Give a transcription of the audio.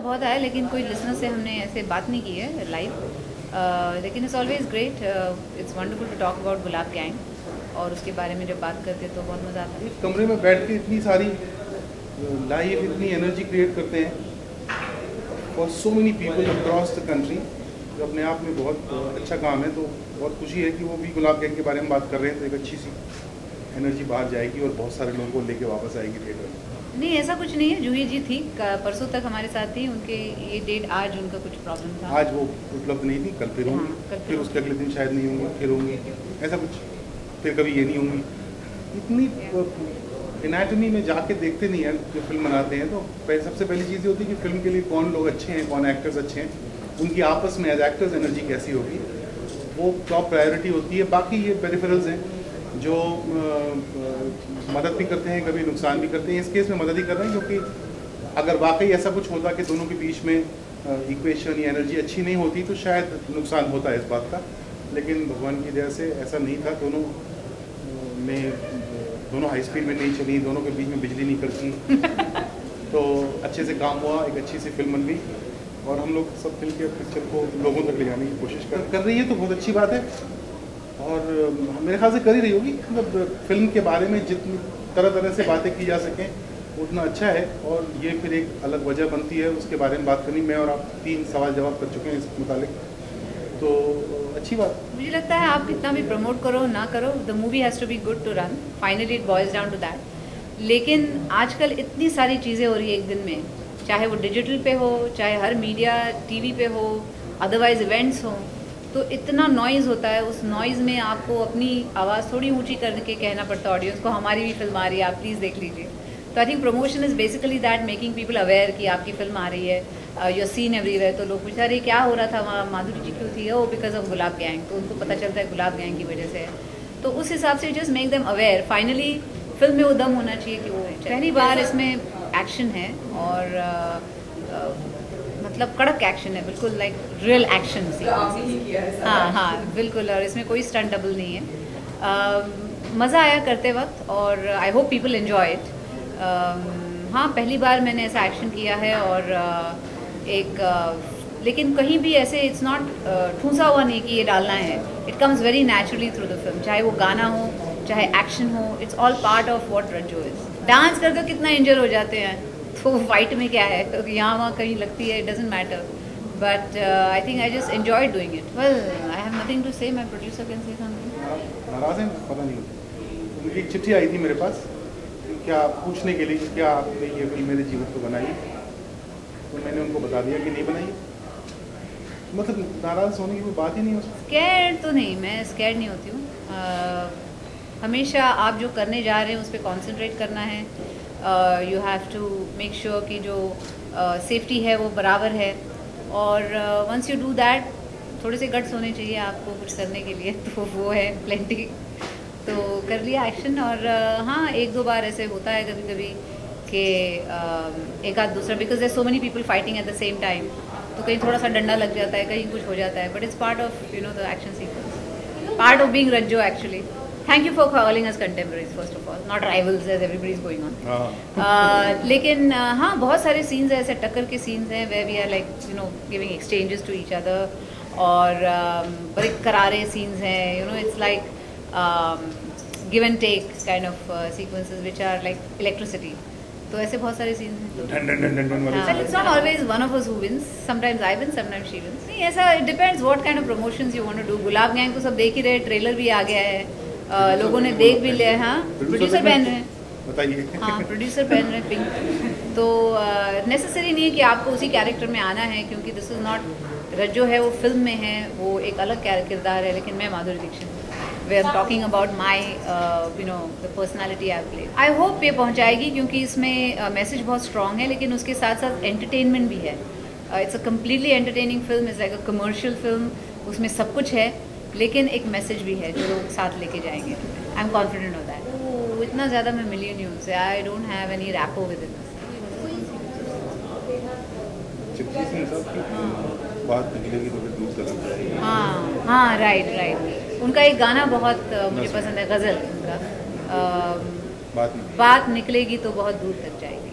बहुत आया, लेकिन कोई लिसनर से हमने ऐसे बात नहीं की है लाइव। लेकिन it's always great, it's wonderful to talk about Gulaab Gang, और उसके बारे में जब बात करते हैं तो बहुत मज़ा आता है। कमरे में बैठ के इतनी सारी लाइव इतनी एनर्जी क्रिएट करते हैं for so many people across the country, जो अपने आप में बहुत अच्छा काम है। तो बहुत खुशी है कि वो भी गुलाब गैंग के बारे में बात कर रहे हैं, तो एक अच्छी सी एनर्जी बाहर जाएगी और बहुत सारे लोगों को लेके वापस आएगी थिएटर में। नहीं, ऐसा कुछ नहीं है। जूही जी थी, परसों तक हमारे साथ थी, उनके ये डेट आज उनका कुछ प्रॉब्लम था, आज वो उपलब्ध नहीं थी, कल फिर होंगी। हाँ, फिर उसके अगले दिन शायद नहीं होंगी, फिर होंगी, ऐसा कुछ, फिर कभी ये नहीं होंगी। इतनी एनाटमी में जाके देखते नहीं है जो फिल्म बनाते हैं। तो सबसे पहली चीज़ ये होती है कि फिल्म के लिए कौन लोग अच्छे हैं, कौन एक्टर्स अच्छे हैं, उनकी आपस में एज एक्टर्स एनर्जी कैसी होगी, वो टॉप प्रायोरिटी होती है। बाकी ये पेरिफेरल्स हैं जो मदद भी करते हैं, कभी नुकसान भी करते हैं। इस केस में मदद ही कर रहे हैं, क्योंकि अगर वाकई ऐसा कुछ होता कि दोनों के बीच में इक्वेशन या एनर्जी अच्छी नहीं होती तो शायद नुकसान होता है इस बात का। लेकिन भगवान की दया से ऐसा नहीं था। दोनों हाई स्पीड में नहीं चली, दोनों के बीच में बिजली नहीं कड़की तो अच्छे से काम हुआ, एक अच्छी सी फिल्म बन गई, और हम लोग सब मिल के पिक्चर को लोगों तक ले जाने की कोशिश कर रही है, तो बहुत अच्छी बात है। और मेरे ख्याल से कर ही रही होगी, मतलब फिल्म के बारे में जितनी तरह तरह से बातें की जा सकें उतना अच्छा है। और ये फिर एक अलग वजह बनती है उसके बारे में बात करनी। मैं और आप 3 सवाल जवाब कर चुके हैं इस मुतालिक, तो अच्छी बात। मुझे लगता है आप कितना भी प्रमोट करो ना करो, the movie has to be good to run, finally it boils down to that. लेकिन आजकल इतनी सारी चीज़ें हो रही है एक दिन में, चाहे वो डिजिटल पे हो, चाहे हर मीडिया टीवी पे हो, अदरवाइज इवेंट्स हो, तो इतना नॉइज़ होता है। उस नॉइज़ में आपको अपनी आवाज़ थोड़ी ऊंची करके कहना पड़ता है ऑडियंस को, हमारी भी फिल्म आ रही है, आप प्लीज़ देख लीजिए। तो I think promotion is basically that, making people aware कि आपकी फिल्म आ रही है, यूर सीन एवरीवेयर। तो लोग पूछते अरे क्या हो रहा था वहाँ, माधुरी जी क्यों थी, ओ बिकॉज ऑफ गुलाब गैंग। तो उनको पता चलता है गुलाब गैंग की वजह से। तो उस हिसाब से just make them aware. Finally film में वो दम होना चाहिए कि वो पहली बार इसमें एक्शन है, और मतलब कड़क एक्शन है, बिल्कुल लाइक रियल एक्शन सीक्वेंस। हाँ, बिल्कुल। और इसमें कोई स्टंट डबल नहीं है। मज़ा आया करते वक्त, और I hope people enjoy it. हाँ, पहली बार मैंने ऐसा एक्शन किया है, और लेकिन कहीं भी ऐसे इट्स नॉट ठूंसा हुआ नहीं कि ये डालना है। It comes very naturally through the film, चाहे वो गाना हो, चाहे एक्शन हो, it's all part of what Rajjo is. Dance करते हो कितना इंजर हो जाते हैं, तो फाइट में क्या है, तो यहाँ वहाँ कहीं लगती है, it doesn't matter. But I think I just enjoy doing it. Well, I have nothing to say, my producer can say something. नाराज हैं? पता नहीं। उनकी एक चिट्ठी आई थी मेरे पास, क्या पूछने के लिए कि क्या आपने ये फिल्म मेरे जीवन को बनाई, तो मैंने उनको बता दिया कि नहीं बनाई। मतलब नाराज होने की कोई बात ही नहीं हो सकती। स्कैर्ड तो नहीं, मैं स्कैर्ड नहीं होती हूँ। हमेशा आप जो करने जा रहे हैं उस पर कॉन्सेंट्रेट करना है। You have to make sure कि जो सेफ्टी है वो बराबर है, और वंस यू डू दैट, थोड़े से गट्स होने चाहिए आपको कुछ करने के लिए, तो वो है प्लेंटी। तो कर लिया एक्शन। और हाँ, 1-2 बार ऐसे होता है कभी कभी कि एक आध दूसरा, because there so many people fighting at the same time, तो कहीं थोड़ा सा डंडा लग जाता है, कहीं कुछ हो जाता है। But it's part of the action sequence, part of being Rajjo actually. Thank you for calling us contemporaries first of all, not rivals as everybody is going on. लेकिन हाँ, बहुत सारे सीन्स हैं ऐसे, टक्कर के सीन्स हैं way we are like giving exchanges to each other, और बड़े करारे सीन्स हैं, it's like give and take kind of sequences which are like electricity. तो ऐसे बहुत सारे सीन्स हैं। But it's not always one of us who wins. Sometimes I win, sometimes she wins. नहीं, ऐसा it depends what kind of promotions you want to do. Gulab gang तो सब देख ही रहे, ट्रेलर भी आ गया है, लोगों ने देख भी लिया। हाँ, प्रोड्यूसर पहन रहे हैं, बताइए। हाँ, प्रोड्यूसर पहन रहे हैं पिंक। तो नेसेसरी नहीं है कि आपको उसी कैरेक्टर में आना है, क्योंकि दिस इज नॉट रज्जो है, वो फिल्म में है, वो एक अलग किरदार है, लेकिन मैं माधुरी दीक्षित हूँ। We are talking about my, the personality I play. I hope ये पहुँचाएगी, क्योंकि इसमें मैसेज बहुत स्ट्रॉन्ग है, लेकिन उसके साथ साथ एंटरटेनमेंट भी है। It's a completely entertaining film, it's like a commercial film. उसमें सब कुछ है, लेकिन एक मैसेज भी है जो लोग साथ लेके जाएंगे। I am confident of that. इतना ज़्यादा मैं मिली नहीं उनसे, I don't have any rapport with it. हाँ, राइट। उनका एक गाना बहुत मुझे पसंद है, गज़ल उनका, बात निकलेगी तो बहुत दूर तक जाएगी।